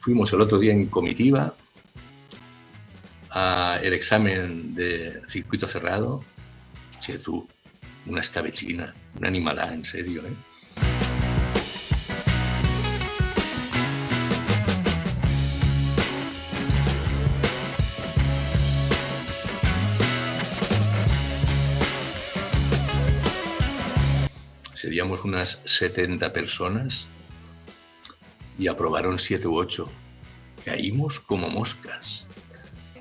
fuimos el otro día en comitiva a el examen de circuito cerrado. Che, tú, una escabechina, una animalada, en serio, ¿eh? Seríamos unas 70 personas y aprobaron 7 u 8. Caímos como moscas.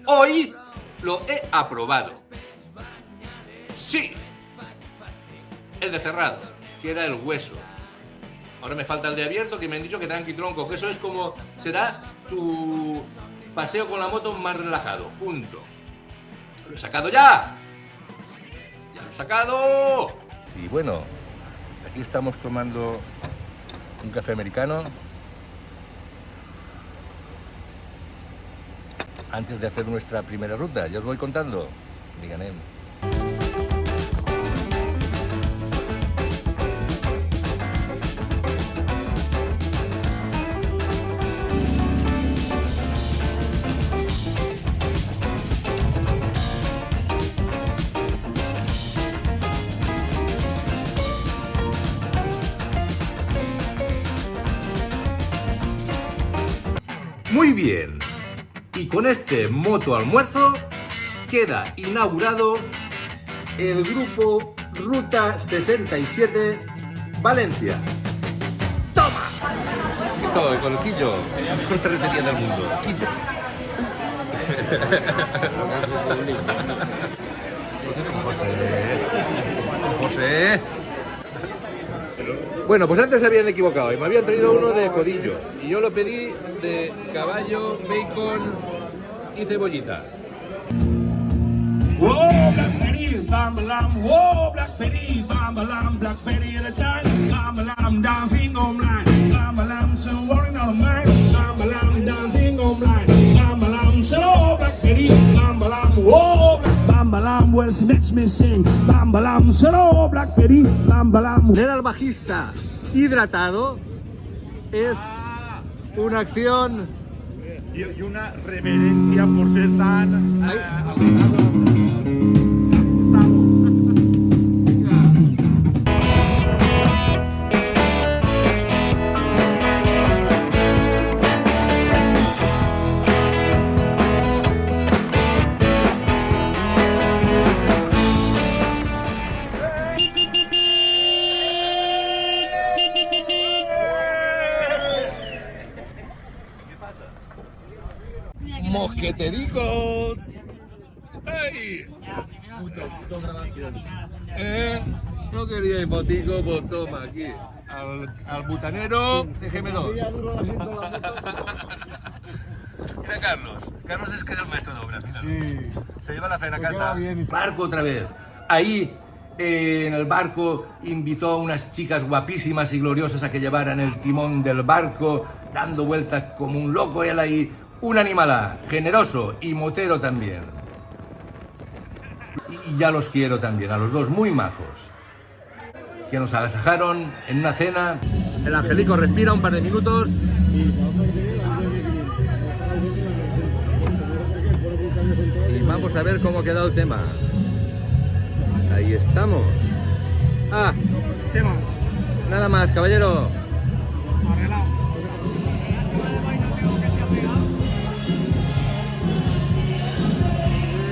Hoy lo he aprobado. Sí. El de cerrado, que era el hueso. Ahora me falta el de abierto, que me han dicho que tranqui tronco, que eso es como será tu paseo con la moto más relajado. Punto. Lo he sacado ya. Ya lo he sacado. Y bueno, aquí estamos tomando un café americano antes de hacer nuestra primera ruta. Ya os voy contando. Díganme. Muy bien, y con este moto almuerzo queda inaugurado el grupo Ruta 67 Valencia. ¡Toma! Y todo, con el quillo, la mejor ferretería del mundo. Quillo. José. Bueno, pues antes se habían equivocado y me habían traído uno de codillo y yo lo pedí de caballo, bacon y cebollita. Whoa, blackberry, bambalam, whoa, blackberry, bambalam, blackberry at a time, bambalam, dancing online, bambalam, so worrying on mine, bambalam, dancing online, bambalam, so blackberry, bambalam, whoa, bambalam, well, she makes me sing, bambalam, so blackberry, bambalam. Tener al bajista hidratado es una acción y una reverencia por ser tan agotado. ¡Mosquetericos! ¡Ey! Puto grabación. No queríais botico, pues toma aquí. Al butanero, déjeme dos. Mira Carlos. Carlos es que es el maestro de obras. Mira. Sí. Se lleva la faena a Pues casa. queda bien. Barco otra vez. Ahí, en el barco, invitó a unas chicas guapísimas y gloriosas a que llevaran el timón del barco, dando vueltas como un loco. Él ahí, un animalá, generoso y motero también. Y ya los quiero también, a los dos, muy majos. Que nos agasajaron en una cena. El Angelico respira un par de minutos. Y vamos a ver cómo ha quedado el tema. Ahí estamos. Ah, nada más, caballero.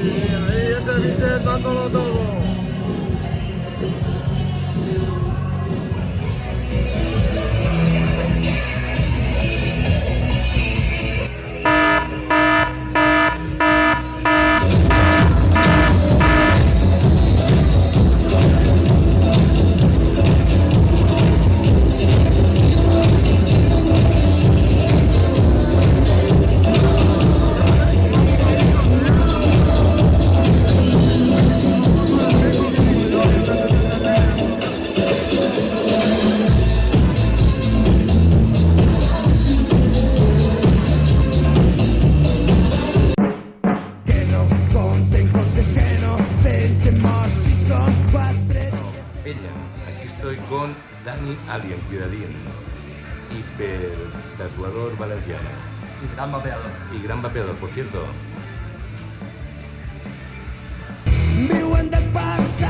Y ahí ese Vicente dándolo todo. Estoy con Dani Alien, cuidadín, hiper tatuador valenciano. Y gran vapeador. Y gran vapeador, por cierto. Viuen del passat.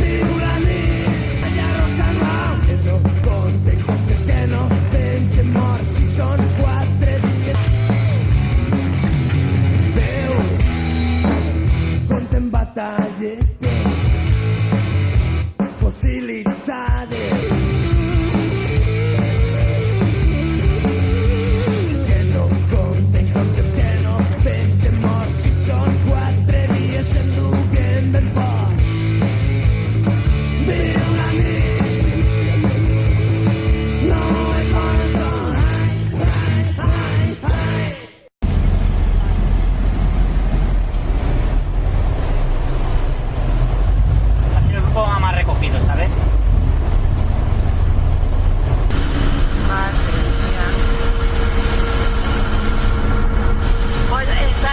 Viu la nit, allà rock and roll. Que no compten comptes que no pengen morts si són 4 dies. Déu, compten batalles fossilitzades. Que no compten comptes que no pengen morts si són 4 dies s'enduguen ben pocs. Viu la nit, no és bona zona. Ai, ai, ai. Ha sido el grupo más recogido, ¿sabes? Madre mía. Pues esa...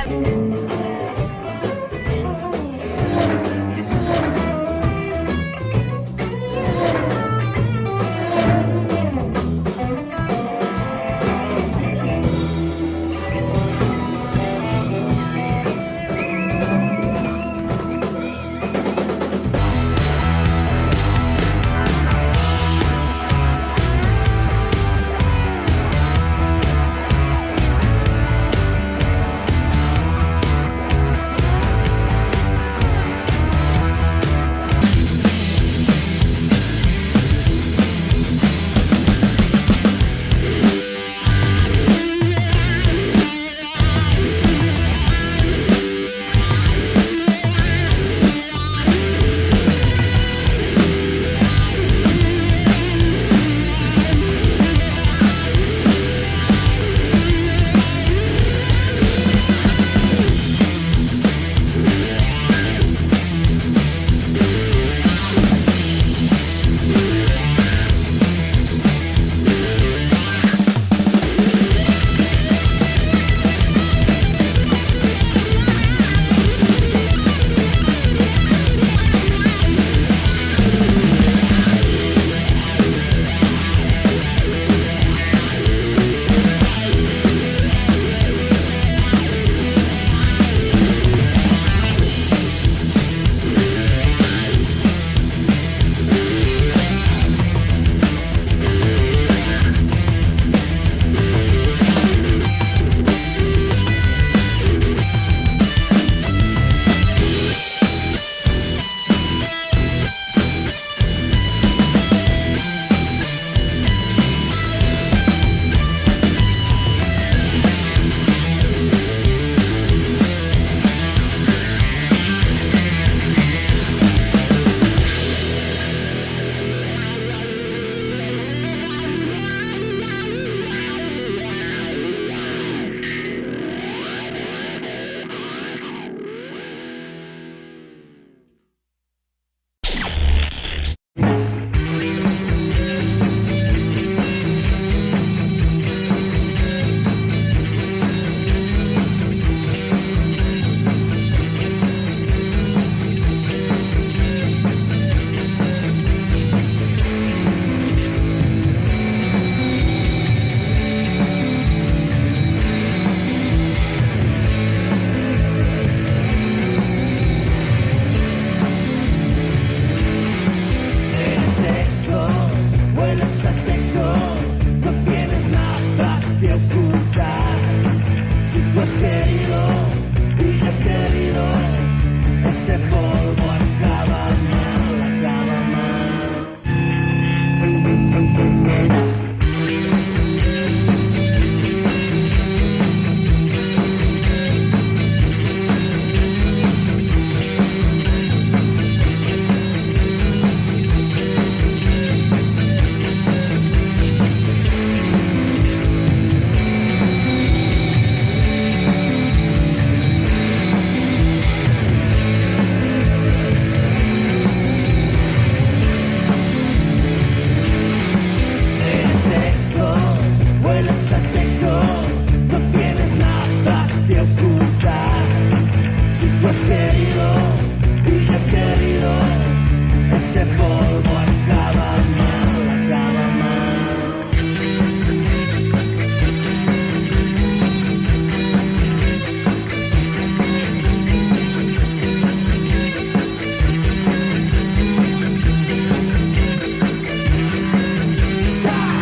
Hueles a sexo.